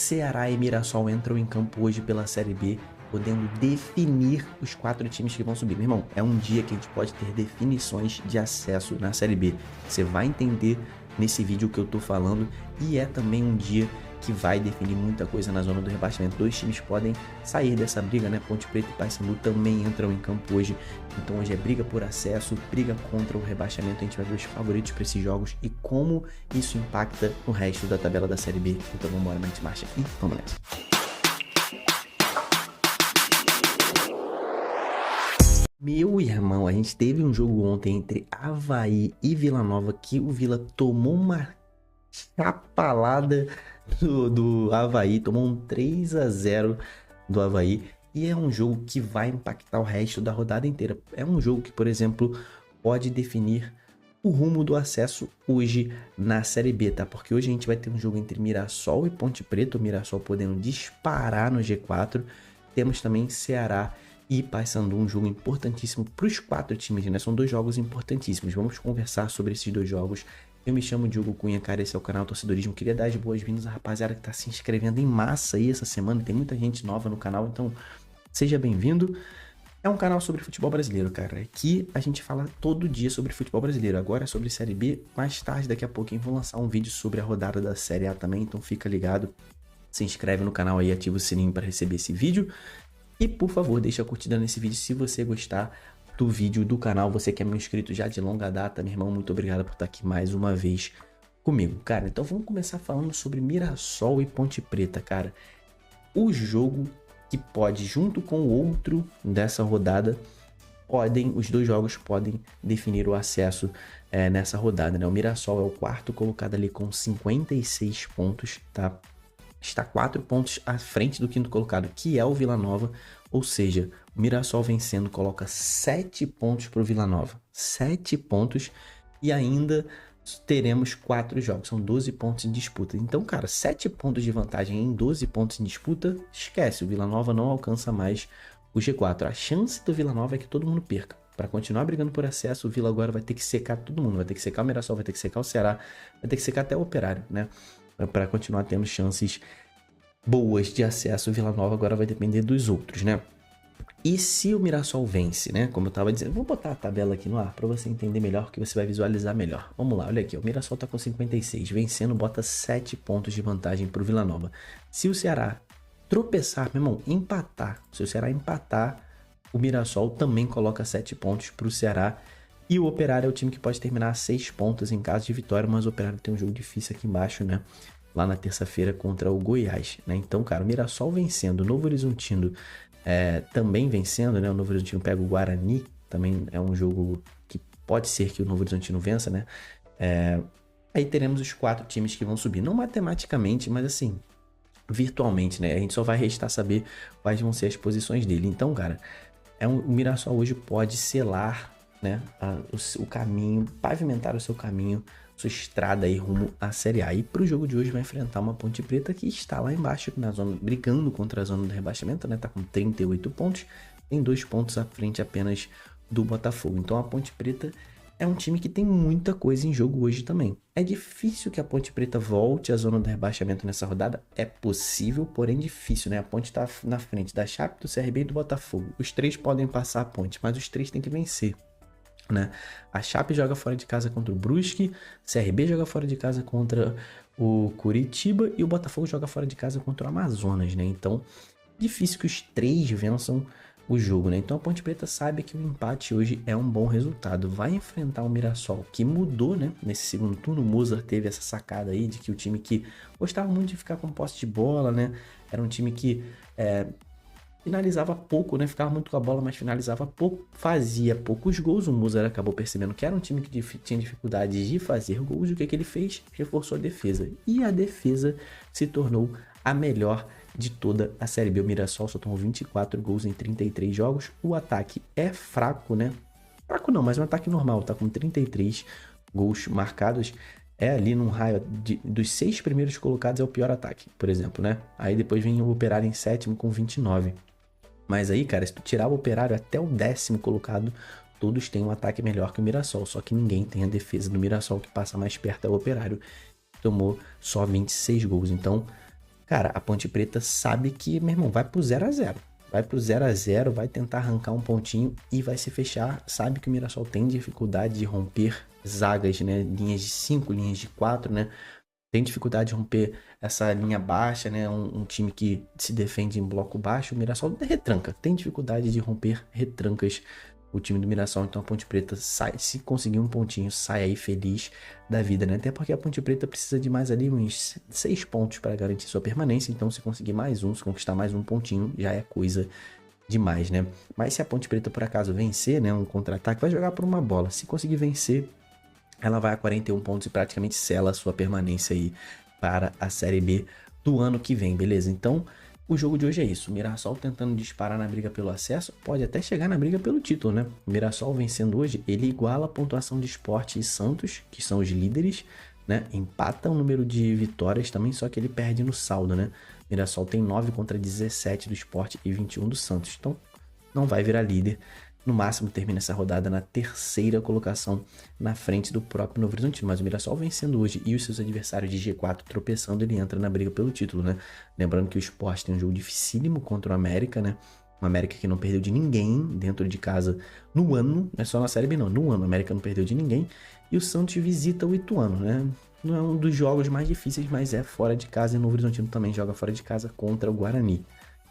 Ceará e Mirassol entram em campo hoje pela Série B, podendo definir os 4 times que vão subir. Meu irmão, é um dia que a gente pode ter definições de acesso na Série B. Você vai entender nesse vídeo o que eu tô falando, e é também um dia que vai definir muita coisa na zona do rebaixamento. 2 times podem sair dessa briga, né? Ponte Preta e Paysandu também entram em campo hoje. Então hoje é briga por acesso, briga contra o rebaixamento. A gente vai ver os favoritos para esses jogos e como isso impacta no resto da tabela da Série B. Então vamos embora, mente marcha e vamos nessa. Meu irmão, a gente teve um jogo ontem entre Avaí e Vila Nova que o Vila tomou uma chapalada do Avaí, tomou um 3-0 do Avaí, e é um jogo que vai impactar o resto da rodada inteira. É um jogo que, por exemplo, pode definir o rumo do acesso hoje na Série B, tá? Porque hoje a gente vai ter um jogo entre Mirassol e Ponte Preta, o Mirassol podendo disparar no G4. Temos também Ceará e Paysandu, um jogo importantíssimo para os 4 times, né? São 2 jogos importantíssimos. Vamos conversar sobre esses 2 jogos. Eu me chamo Diogo Cunha, cara, esse é o canal Torcedorismo. Queria dar as boas-vindas à rapaziada que tá se inscrevendo em massa aí essa semana. Tem muita gente nova no canal, então seja bem-vindo. É um canal sobre futebol brasileiro, cara. Aqui a gente fala todo dia sobre futebol brasileiro. Agora é sobre Série B. Mais tarde, daqui a pouquinho, vou lançar um vídeo sobre a rodada da Série A também, então fica ligado. Se inscreve no canal aí, ativa o sininho para receber esse vídeo. E, por favor, deixa a curtida nesse vídeo se você gostar do vídeo do canal. Você que é meu inscrito já de longa data, meu irmão, muito obrigado por estar aqui mais uma vez comigo. Cara, então vamos começar falando sobre Mirassol e Ponte Preta, cara. O jogo que pode, junto com o outro dessa rodada, os 2 jogos podem definir o acesso nessa rodada, né? O Mirassol é o 4º colocado ali com 56 pontos, tá? Está 4 pontos à frente do 5º colocado, que é o Vila Nova. Ou seja, o Mirassol vencendo coloca 7 pontos para o Vila Nova. 7 pontos, e ainda teremos 4 jogos. São 12 pontos em disputa. Então, cara, 7 pontos de vantagem em 12 pontos em disputa, esquece. O Vila Nova não alcança mais o G4. A chance do Vila Nova é que todo mundo perca. Para continuar brigando por acesso, o Vila agora vai ter que secar todo mundo. Vai ter que secar o Mirassol, vai ter que secar o Ceará, vai ter que secar até o Operário, né? Para continuar tendo chances boas de acesso, o Vila Nova agora vai depender dos outros, né? E se o Mirassol vence, né? Como eu tava dizendo, vou botar a tabela aqui no ar para você entender melhor, que você vai visualizar melhor. Vamos lá, olha aqui, o Mirassol tá com 56, vencendo, bota 7 pontos de vantagem pro Vila Nova. Se o Ceará tropeçar, meu irmão, empatar, se o Ceará empatar, o Mirassol também coloca 7 pontos pro Ceará. E o Operário é o time que pode terminar a 6 pontos em caso de vitória, mas o Operário tem um jogo difícil aqui embaixo, né? Lá na terça-feira contra o Goiás, né? Então, cara, o Mirassol vencendo, o Novo Horizontino também vencendo, né? O Novo Horizontino pega o Guarani, também é um jogo que pode ser que o Novo Horizontino vença, né? Aí teremos os 4 times que vão subir, não matematicamente, mas assim, virtualmente, né? A gente só vai restar saber quais vão ser as posições dele. Então, cara, o Mirassol hoje pode selar, né, o caminho, pavimentar o seu caminho, sua estrada aí rumo à Série A. E pro jogo de hoje vai enfrentar uma Ponte Preta que está lá embaixo, na zona, brigando contra a zona do rebaixamento, né? Tá com 38 pontos, tem 2 pontos à frente apenas do Botafogo. Então a Ponte Preta é um time que tem muita coisa em jogo hoje também. É difícil que a Ponte Preta volte à zona do rebaixamento nessa rodada? É possível, porém difícil, né? A Ponte tá na frente da Chape, do CRB e do Botafogo. Os 3 podem passar a Ponte, mas os 3 têm que vencer, né? A Chape joga fora de casa contra o Brusque, CRB joga fora de casa contra o Curitiba e o Botafogo joga fora de casa contra o Amazonas, né? Então, difícil que os 3 vençam o jogo, né? Então a Ponte Preta sabe que o empate hoje é um bom resultado. Vai enfrentar o Mirassol, que mudou, né? Nesse segundo turno, o Mozart teve essa sacada aí de que o time que gostava muito de ficar com posse de bola, né? Era um time que finalizava pouco, né? Ficava muito com a bola, mas finalizava pouco, fazia poucos gols. O Mozart acabou percebendo que era um time que tinha dificuldade de fazer gols. E o que ele fez? Reforçou a defesa. E a defesa se tornou a melhor de toda a Série B. O Mirassol só tomou 24 gols em 33 jogos. O ataque é fraco, né? Fraco não, mas um ataque normal. Tá com 33 gols marcados. É ali num raio dos 6 primeiros colocados é o pior ataque, por exemplo, né? Aí depois vem o Operário em 7º com 29. Mas aí, cara, se tu tirar o Operário até o 10º colocado, todos têm um ataque melhor que o Mirassol. Só que ninguém tem a defesa do Mirassol, que passa mais perto é o Operário. Tomou só 26 gols. Então, Cara, a Ponte Preta sabe que, meu irmão, vai pro 0-0. Vai pro 0-0, vai tentar arrancar um pontinho e vai se fechar. Sabe que o Mirassol tem dificuldade de romper zagas, né? Linhas de 5, linhas de 4, né? Tem dificuldade de romper essa linha baixa, né? Um time que se defende em bloco baixo. O Mirassol retranca. Tem dificuldade de romper retrancas o time do Mirassol. Então a Ponte Preta sai, se conseguir um pontinho, sai aí feliz da vida, né? Até porque a Ponte Preta precisa de mais ali uns 6 pontos para garantir sua permanência. Então se conseguir mais um, se conquistar mais um pontinho, já é coisa demais, né? Mas se a Ponte Preta por acaso vencer, né? Um contra-ataque, vai jogar por uma bola. Se conseguir vencer, ela vai a 41 pontos e praticamente sela a sua permanência aí para a Série B do ano que vem, beleza? Então, o jogo de hoje é isso. O Mirassol tentando disparar na briga pelo acesso, pode até chegar na briga pelo título, né? O Mirassol vencendo hoje, ele iguala a pontuação de Sport e Santos, que são os líderes, né? Empata o número de vitórias também, só que ele perde no saldo, né? O Mirassol tem 9 contra 17 do Sport e 21 do Santos. Então, não vai virar líder. No máximo termina essa rodada na terceira colocação na frente do próprio Novo Horizontino. Mas o Mirassol vencendo hoje e os seus adversários de G4 tropeçando, ele entra na briga pelo título, né? Lembrando que o Sport tem um jogo dificílimo contra o América, né? O América que não perdeu de ninguém dentro de casa no ano, não é só na Série B não, no ano o América não perdeu de ninguém. E o Santos visita o Ituano, né? Não é um dos jogos mais difíceis, mas é fora de casa e o Novo Horizontino também joga fora de casa contra o Guarani.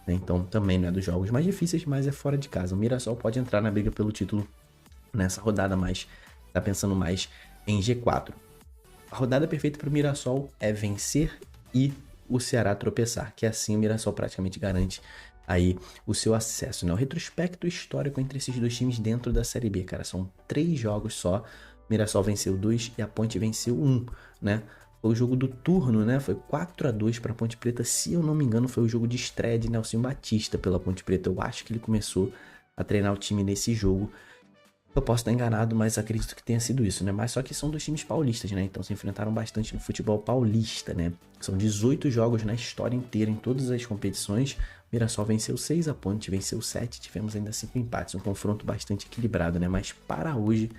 Então também não é dos jogos mais difíceis, mas é fora de casa. O Mirassol pode entrar na briga pelo título nessa rodada, mas tá pensando mais em G4. A rodada perfeita para o Mirassol é vencer e o Ceará tropeçar, que assim o Mirassol praticamente garante aí o seu acesso, né? O retrospecto histórico entre esses dois times dentro da Série B, cara, são 3 jogos só. O Mirassol venceu 2 e a Ponte venceu 1, né? Foi o jogo do turno, né? Foi 4-2 para a Ponte Preta. Se eu não me engano, foi o jogo de estreia de Nelson Batista pela Ponte Preta. Eu acho que ele começou a treinar o time nesse jogo. Eu posso estar enganado, mas acredito que tenha sido isso, né? Mas só que são dois times paulistas, né? Então se enfrentaram bastante no futebol paulista, né? São 18 jogos na história inteira, em todas as competições. O Mirassol venceu 6, a Ponte venceu 7. Tivemos ainda 5 empates. Um confronto bastante equilibrado, né? Mas para hoje,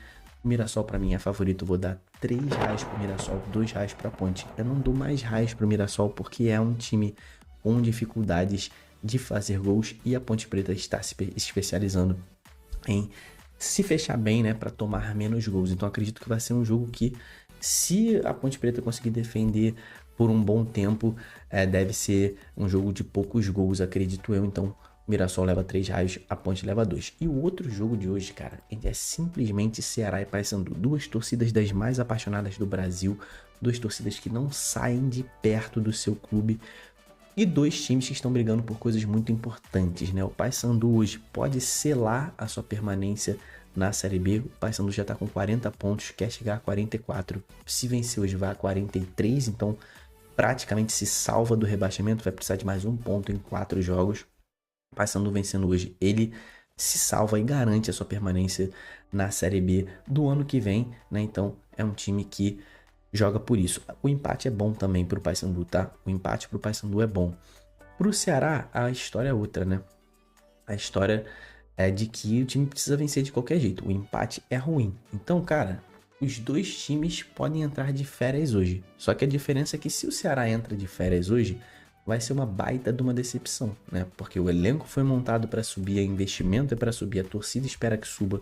o Mirassol para mim é favorito. Eu vou dar R$3 pro Mirassol, R$2 pra Ponte. Eu não dou mais reais pro Mirassol porque é um time com dificuldades de fazer gols e a Ponte Preta está se especializando em se fechar bem, né, para tomar menos gols. Então acredito que vai ser um jogo que, se a Ponte Preta conseguir defender por um bom tempo, deve ser um jogo de poucos gols, acredito eu. Então o Mirassol leva 3 raios, a Ponte leva 2. E o outro jogo de hoje, cara, é simplesmente Ceará e Paysandu. Duas torcidas das mais apaixonadas do Brasil, duas torcidas que não saem de perto do seu clube. E dois times que estão brigando por coisas muito importantes, né? O Paysandu hoje pode selar a sua permanência na Série B. O Paysandu já está com 40 pontos, quer chegar a 44. Se vencer hoje vai a 43, então praticamente se salva do rebaixamento. Vai precisar de mais um ponto em 4 jogos. O Paysandu vencendo hoje, ele se salva e garante a sua permanência na Série B do ano que vem, né? Então é um time que joga por isso. O empate é bom também pro Paysandu, tá? O empate pro Paysandu é bom. Pro Ceará, a história é outra, né? A história é de que o time precisa vencer de qualquer jeito. O empate é ruim. Então, cara, os dois times podem entrar de férias hoje. Só que a diferença é que se o Ceará entra de férias hoje, vai ser uma baita de uma decepção, né? Porque o elenco foi montado para subir, a investimento é para subir, a torcida espera que suba.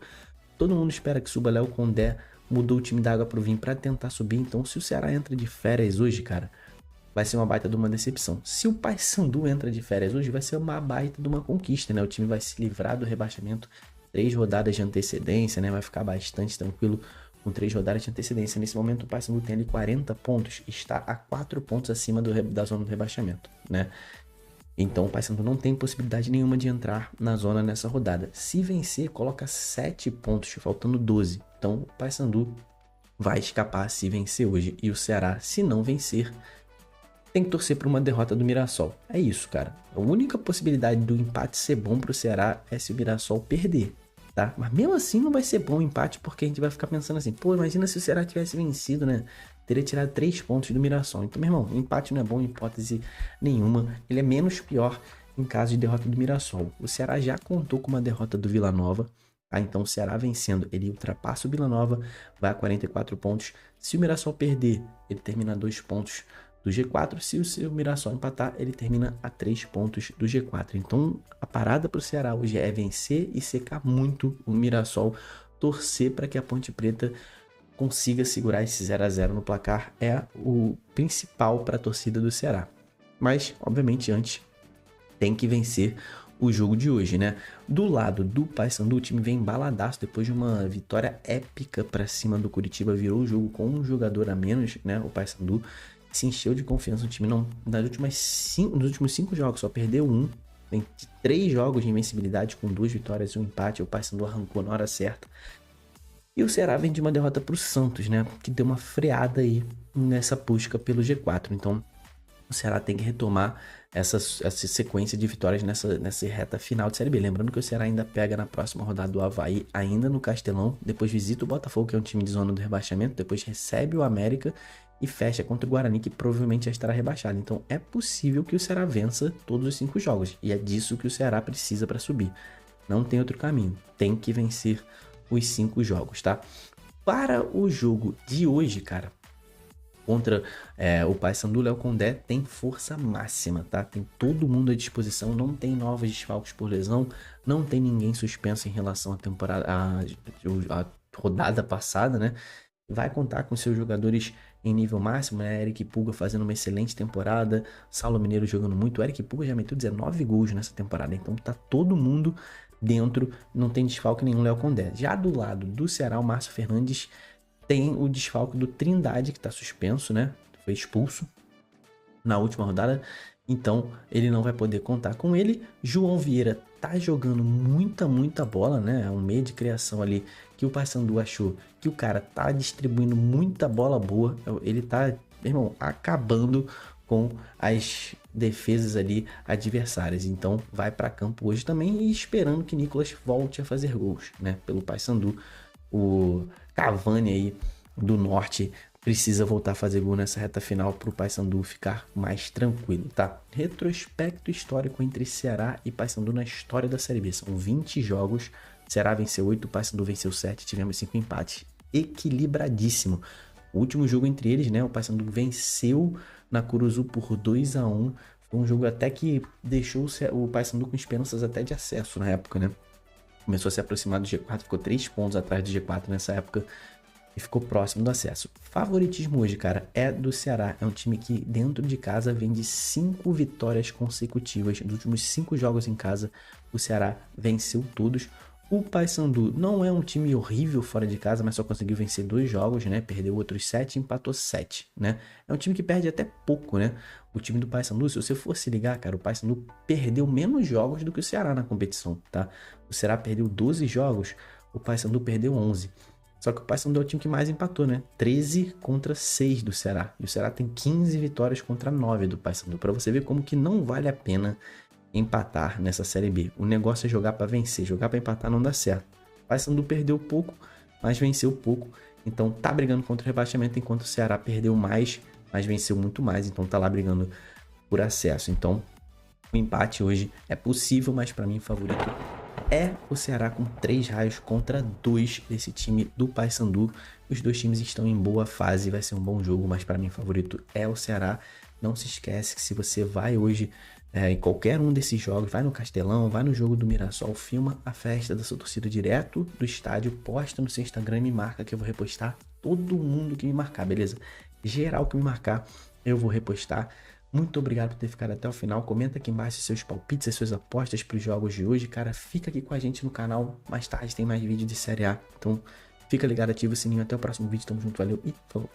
Todo mundo espera que suba. Léo Condé mudou o time da água pro vinho para tentar subir. Então, se o Ceará entra de férias hoje, cara, vai ser uma baita de uma decepção. Se o Paysandu entra de férias hoje, vai ser uma baita de uma conquista, né? O time vai se livrar do rebaixamento, 3 rodadas de antecedência, né? Vai ficar bastante tranquilo com 3 rodadas de antecedência. Nesse momento, o Paysandu tem ali 40 pontos, está a 4 pontos acima da zona do rebaixamento, né? Então o Paysandu não tem possibilidade nenhuma de entrar na zona nessa rodada. Se vencer, coloca 7 pontos, faltando 12. Então o Paysandu vai escapar se vencer hoje. E o Ceará, se não vencer, tem que torcer para uma derrota do Mirassol. É isso, cara. A única possibilidade do empate ser bom para o Ceará é se o Mirassol perder, tá? Mas mesmo assim não vai ser bom o empate, porque a gente vai ficar pensando assim, pô, imagina se o Ceará tivesse vencido, né? Teria tirado 3 pontos do Mirassol. Então, meu irmão, o empate não é bom em hipótese nenhuma. Ele é menos pior em caso de derrota do Mirassol. O Ceará já contou com uma derrota do Vila Nova. Tá? Então, o Ceará vencendo, ele ultrapassa o Vila Nova, vai a 44 pontos. Se o Mirassol perder, ele termina 2 pontos do G4. Se o seu Mirassol empatar, ele termina a 3 pontos do G4. Então, a parada para o Ceará hoje é vencer e secar muito o Mirassol, torcer para que a Ponte Preta consiga segurar esse 0 a 0 no placar, é o principal para a torcida do Ceará. Mas, obviamente, antes tem que vencer o jogo de hoje, né? Do lado do Paysandu, o time vem embaladaço depois de uma vitória épica para cima do Curitiba, virou o jogo com um jogador a menos, né? O Paysandu se encheu de confiança. O time não, nos últimos 5 jogos só perdeu um. Tem 3 jogos de invencibilidade com 2 vitórias e um empate. O Paysandu arrancou na hora certa. E o Ceará vem de uma derrota para o Santos, né? Que deu uma freada aí nessa busca pelo G4. Então, o Ceará tem que retomar essa sequência de vitórias nessa reta final de Série B. Lembrando que o Ceará ainda pega na próxima rodada do Avaí, ainda no Castelão. Depois visita o Botafogo, que é um time de zona do rebaixamento. Depois recebe o América e fecha contra o Guarani, que provavelmente já estará rebaixado. Então é possível que o Ceará vença todos os 5 jogos. E é disso que o Ceará precisa para subir. Não tem outro caminho. Tem que vencer os 5 jogos, tá? Para o jogo de hoje, cara, contra o Paysandu, Léo Condé tem força máxima, tá? Tem todo mundo à disposição, não tem novos desfalques por lesão, não tem ninguém suspenso em relação à temporada, a rodada passada, né? Vai contar com seus jogadores em nível máximo, né? Eric Pulga fazendo uma excelente temporada, Saulo Mineiro jogando muito. O Eric Pulga já meteu 19 gols nessa temporada, então tá todo mundo dentro, não tem desfalque nenhum, Léo Condé. Já do lado do Ceará, o Márcio Fernandes tem o desfalque do Trindade, que tá suspenso, né? Foi expulso na última rodada, então ele não vai poder contar com ele. João Vieira tá jogando muita bola, né? É um meio de criação ali que o Paysandu achou que o cara tá distribuindo muita bola boa. Ele tá, meu irmão, acabando com as defesas ali adversárias. Então vai para campo hoje também e esperando que Nicolas volte a fazer gols, né? Pelo Paysandu. O Cavani aí do Norte precisa voltar a fazer gol nessa reta final para o Paysandu ficar mais tranquilo, tá? Retrospecto histórico entre Ceará e Paysandu na história da Série B. São 20 jogos, Ceará venceu 8, Paysandu venceu 7, tivemos 5 empates. Equilibradíssimo. O último jogo entre eles, né? O Paysandu venceu na Curuzu por 2 a 1. Foi um jogo até que deixou o Paysandu com esperanças até de acesso na época, né? Começou a se aproximar do G4, ficou 3 pontos atrás do G4 nessa época e ficou próximo do acesso. Favoritismo hoje, cara, é do Ceará. É um time que dentro de casa vem de 5 vitórias consecutivas. Nos últimos 5 jogos em casa, o Ceará venceu todos. O Paysandu não é um time horrível fora de casa, mas só conseguiu vencer 2 jogos, né? Perdeu outros 7 e empatou 7, né? É um time que perde até pouco, né? O time do Paysandu, se você for se ligar, cara, o Paysandu perdeu menos jogos do que o Ceará na competição, tá? O Ceará perdeu 12 jogos, o Paysandu perdeu 11. Só que o Paysandu é o time que mais empatou, né? 13 contra 6 do Ceará. E o Ceará tem 15 vitórias contra 9 do Paysandu. Pra você ver como que não vale a pena empatar nessa Série B. O negócio é jogar para vencer, jogar para empatar não dá certo. O Paysandu perdeu pouco, mas venceu pouco, então tá brigando contra o rebaixamento, enquanto o Ceará perdeu mais, mas venceu muito mais, então tá lá brigando por acesso. Então o empate hoje é possível, mas para mim o favorito é o Ceará com 3 raios contra 2 desse time do Paysandu. Os dois times estão em boa fase, vai ser um bom jogo, mas para mim o favorito é o Ceará. Não se esquece que se você vai hoje em qualquer um desses jogos, vai no Castelão, vai no jogo do Mirassol, filma a festa da sua torcida direto do estádio, posta no seu Instagram e me marca que eu vou repostar todo mundo que me marcar, beleza? Geral que me marcar, eu vou repostar. Muito obrigado por ter ficado até o final. Comenta aqui embaixo seus palpites, as suas apostas para os jogos de hoje. Cara, fica aqui com a gente no canal. Mais tarde tem mais vídeo de Série A. Então fica ligado, ativa o sininho. Até o próximo vídeo. Tamo junto, valeu e falou.